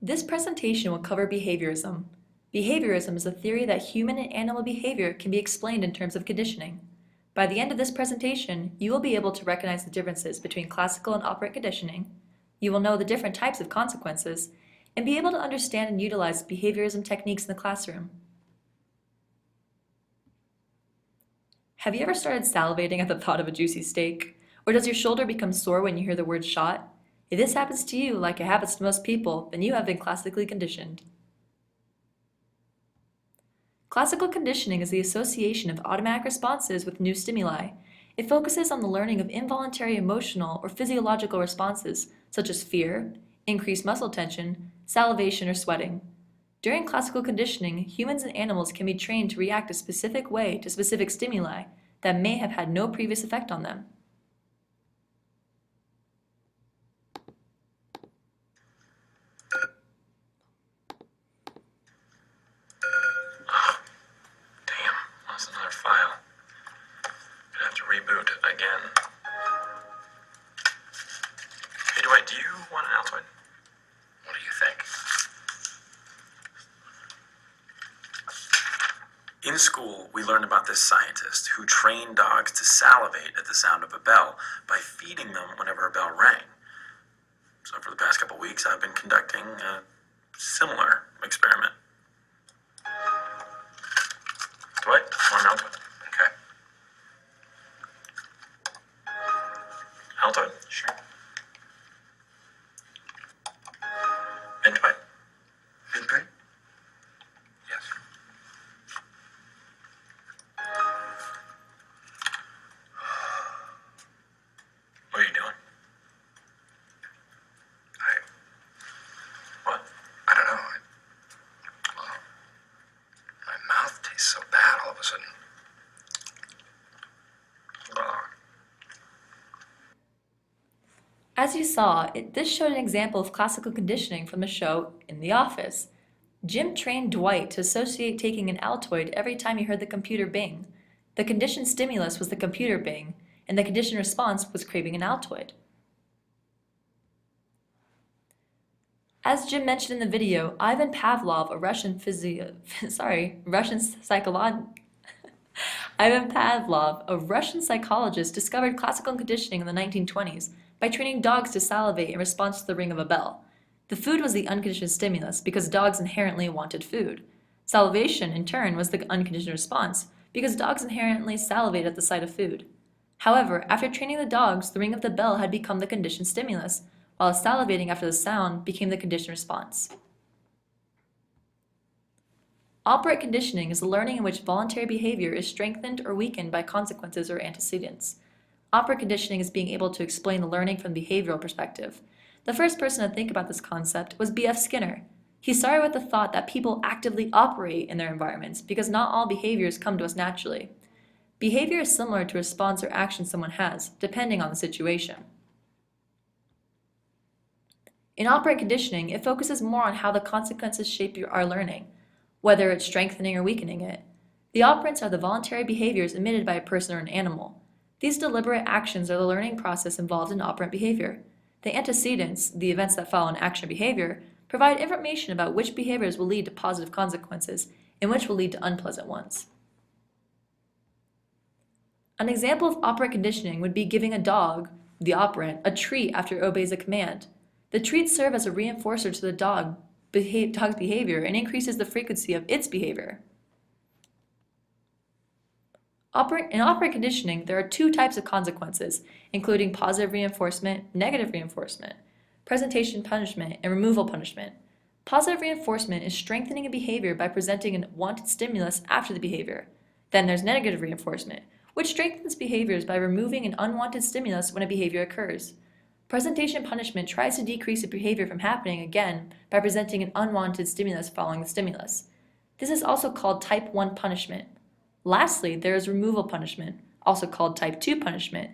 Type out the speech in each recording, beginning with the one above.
This presentation will cover behaviorism. Behaviorism is a theory that human and animal behavior can be explained in terms of conditioning. By the end of this presentation, you will be able to recognize the differences between classical and operant conditioning, you will know the different types of consequences, and be able to understand and utilize behaviorism techniques in the classroom. Have you ever started salivating at the thought of a juicy steak? Or does your shoulder become sore when you hear the word shot? If this happens to you like it happens to most people, then you have been classically conditioned. Classical conditioning is the association of automatic responses with new stimuli. It focuses on the learning of involuntary emotional or physiological responses, such as fear, increased muscle tension, salivation, or sweating. During classical conditioning, humans and animals can be trained to react a specific way to specific stimuli that may have had no previous effect on them. File. Gonna have to reboot again. Hey Dwight, do you want an Altoid? What do you think? In school, we learned about this scientist who trained dogs to salivate at the sound of a bell by feeding them whenever a bell rang. So for the past couple weeks, I've been conducting a similar experiment. Dwight, want an Altoid? Okay. Altoid? Sure. And Dwight? Midnight? Yes. What are you doing? What? I don't know. Well, my mouth tastes so bad all of a sudden. As you saw, this showed an example of classical conditioning from the show In the Office. Jim trained Dwight to associate taking an Altoid every time he heard the computer bing. The conditioned stimulus was the computer bing, and the conditioned response was craving an Altoid. As Jim mentioned in the video, Ivan Pavlov, a Russian psychologist, discovered classical conditioning in the 1920s by training dogs to salivate in response to the ring of a bell. The food was the unconditioned stimulus because dogs inherently wanted food. Salivation, in turn, was the unconditioned response because dogs inherently salivate at the sight of food. However, after training the dogs, the ring of the bell had become the conditioned stimulus, while salivating after the sound became the conditioned response. Operant conditioning is the learning in which voluntary behavior is strengthened or weakened by consequences or antecedents. Operant conditioning is being able to explain the learning from the behavioral perspective. The first person to think about this concept was B.F. Skinner. He started with the thought that people actively operate in their environments because not all behaviors come to us naturally. Behavior is similar to a response or action someone has, depending on the situation. In operant conditioning, it focuses more on how the consequences shape our learning, whether it's strengthening or weakening it. The operants are the voluntary behaviors emitted by a person or an animal. These deliberate actions are the learning process involved in operant behavior. The antecedents, the events that follow an action or behavior, provide information about which behaviors will lead to positive consequences and which will lead to unpleasant ones. An example of operant conditioning would be giving a dog, the operant, a treat after it obeys a command. The treats serve as a reinforcer to the dog's behavior and increases the frequency of its behavior. In operant conditioning, there are two types of consequences, including positive reinforcement, negative reinforcement, presentation punishment, and removal punishment. Positive reinforcement is strengthening a behavior by presenting a wanted stimulus after the behavior. Then there's negative reinforcement, which strengthens behaviors by removing an unwanted stimulus when a behavior occurs. Presentation punishment tries to decrease a behavior from happening again by presenting an unwanted stimulus following the stimulus. This is also called type 1 punishment. Lastly, there is removal punishment, also called type 2 punishment,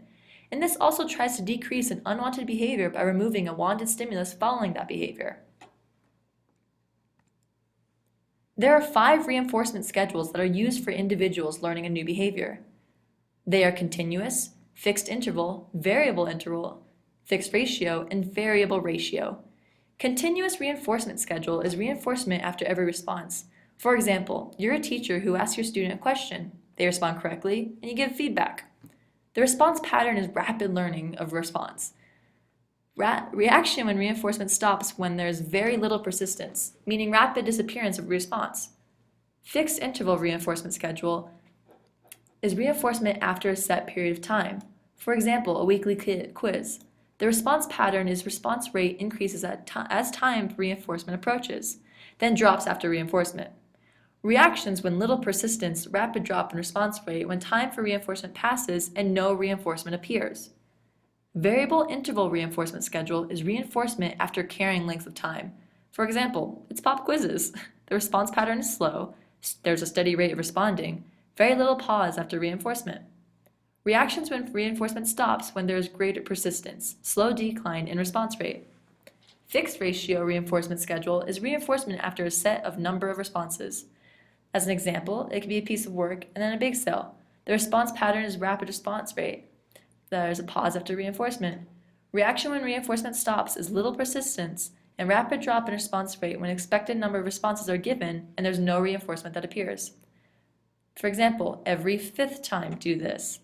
and this also tries to decrease an unwanted behavior by removing a wanted stimulus following that behavior. There are 5 reinforcement schedules that are used for individuals learning a new behavior. They are continuous, fixed interval, variable interval, fixed ratio, and variable ratio. Continuous reinforcement schedule is reinforcement after every response. For example, you're a teacher who asks your student a question. They respond correctly, and you give feedback. The response pattern is rapid learning of response. Reaction when reinforcement stops when there's very little persistence, meaning rapid disappearance of response. Fixed interval reinforcement schedule is reinforcement after a set period of time. For example, a weekly quiz. The response pattern is response rate increases as time reinforcement approaches, then drops after reinforcement. Reactions when little persistence, rapid drop in response rate when time for reinforcement passes and no reinforcement appears. Variable interval reinforcement schedule is reinforcement after carrying length of time. For example, it's pop quizzes. The response pattern is slow, there's a steady rate of responding, very little pause after reinforcement. Reactions when reinforcement stops when there is greater persistence, slow decline in response rate. Fixed ratio reinforcement schedule is reinforcement after a set of number of responses. As an example, it could be a piece of work and then a big cell. The response pattern is rapid response rate. There's a pause after reinforcement. Reaction when reinforcement stops is little persistence and rapid drop in response rate when expected number of responses are given and there's no reinforcement that appears. For example, every fifth time do this.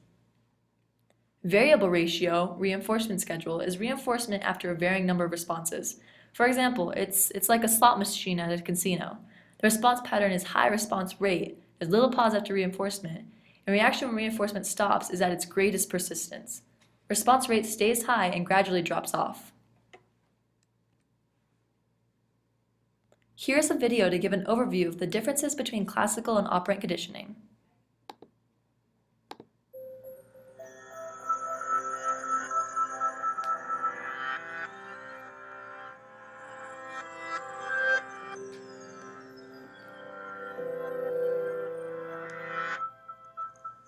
Variable ratio reinforcement schedule is reinforcement after a varying number of responses. For example, it's like a slot machine at a casino. The response pattern is high response rate, there's little pause after reinforcement, and reaction when reinforcement stops is at its greatest persistence. Response rate stays high and gradually drops off. Here's a video to give an overview of the differences between classical and operant conditioning.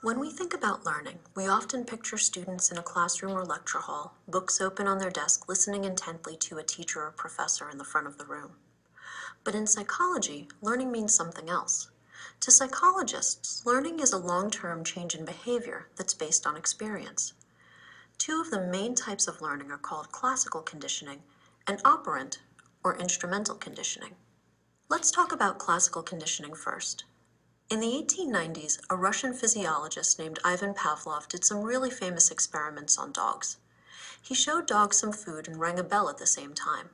When we think about learning, we often picture students in a classroom or lecture hall, books open on their desk, listening intently to a teacher or professor in the front of the room. But in psychology, learning means something else. To psychologists, learning is a long-term change in behavior that's based on experience. Two of the main types of learning are called classical conditioning and operant or instrumental conditioning. Let's talk about classical conditioning first. In the 1890s, a Russian physiologist named Ivan Pavlov did some really famous experiments on dogs. He showed dogs some food and rang a bell at the same time.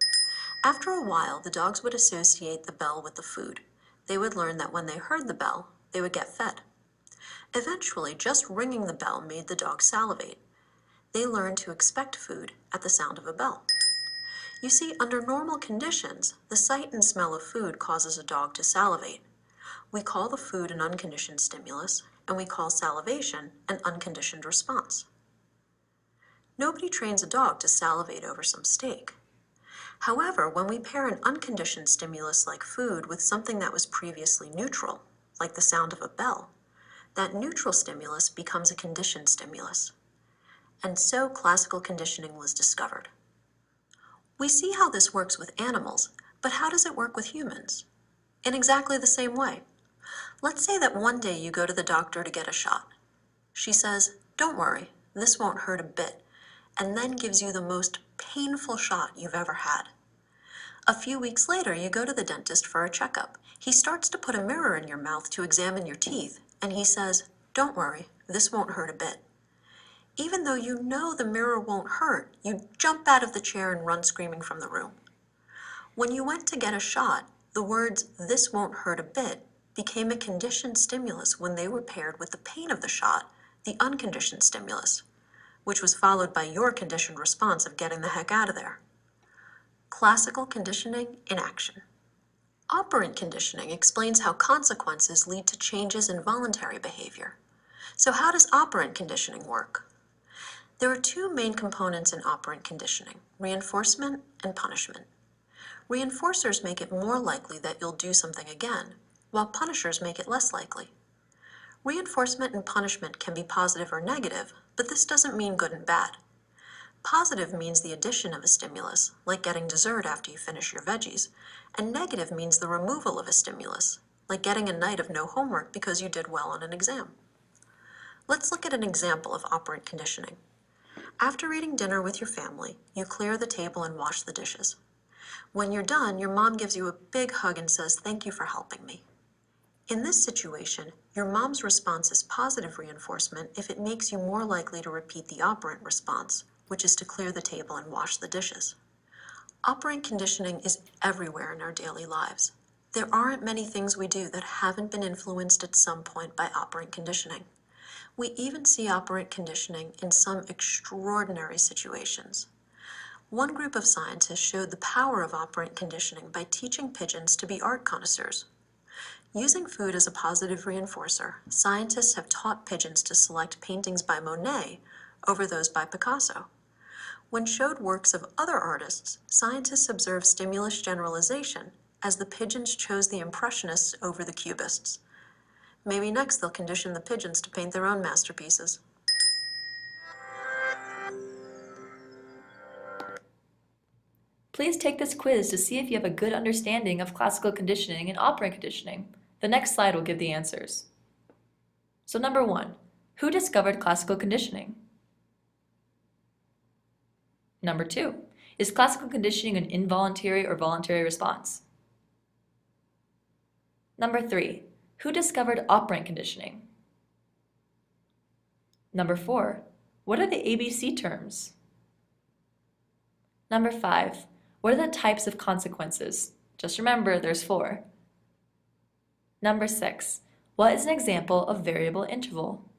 After a while, the dogs would associate the bell with the food. They would learn that when they heard the bell, they would get fed. Eventually, just ringing the bell made the dogs salivate. They learned to expect food at the sound of a bell. You see, under normal conditions, the sight and smell of food causes a dog to salivate. We call the food an unconditioned stimulus, and we call salivation an unconditioned response. Nobody trains a dog to salivate over some steak. However, when we pair an unconditioned stimulus like food with something that was previously neutral, like the sound of a bell, that neutral stimulus becomes a conditioned stimulus. And so classical conditioning was discovered. We see how this works with animals, but how does it work with humans? In exactly the same way. Let's say that one day you go to the doctor to get a shot. She says, "Don't worry, this won't hurt a bit," and then gives you the most painful shot you've ever had. A few weeks later, you go to the dentist for a checkup. He starts to put a mirror in your mouth to examine your teeth, and he says, "Don't worry, this won't hurt a bit." Even though you know the mirror won't hurt, you jump out of the chair and run screaming from the room. When you went to get a shot, the words, "this won't hurt a bit," became a conditioned stimulus when they were paired with the pain of the shot, the unconditioned stimulus, which was followed by your conditioned response of getting the heck out of there. Classical conditioning in action. Operant conditioning explains how consequences lead to changes in voluntary behavior. So how does operant conditioning work? There are two main components in operant conditioning, reinforcement and punishment. Reinforcers make it more likely that you'll do something again, while punishers make it less likely. Reinforcement and punishment can be positive or negative, but this doesn't mean good and bad. Positive means the addition of a stimulus, like getting dessert after you finish your veggies, and negative means the removal of a stimulus, like getting a night of no homework because you did well on an exam. Let's look at an example of operant conditioning. After eating dinner with your family, you clear the table and wash the dishes. When you're done, your mom gives you a big hug and says, "Thank you for helping me." In this situation, your mom's response is positive reinforcement if it makes you more likely to repeat the operant response, which is to clear the table and wash the dishes. Operant conditioning is everywhere in our daily lives. There aren't many things we do that haven't been influenced at some point by operant conditioning. We even see operant conditioning in some extraordinary situations. One group of scientists showed the power of operant conditioning by teaching pigeons to be art connoisseurs. Using food as a positive reinforcer, scientists have taught pigeons to select paintings by Monet over those by Picasso. When showed works of other artists, scientists observed stimulus generalization as the pigeons chose the Impressionists over the Cubists. Maybe next they'll condition the pigeons to paint their own masterpieces. Please take this quiz to see if you have a good understanding of classical conditioning and operant conditioning. The next slide will give the answers. So number 1, who discovered classical conditioning? Number 2, is classical conditioning an involuntary or voluntary response? Number 3, who discovered operant conditioning? Number 4, what are the ABC terms? Number 5, what are the types of consequences? Just remember, there's 4. Number 6, what is an example of variable interval?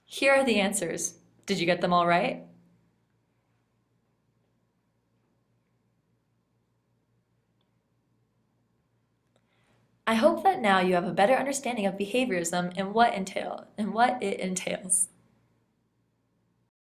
Here are the answers. Did you get them all right? I hope that now you have a better understanding of behaviorism and what it entails.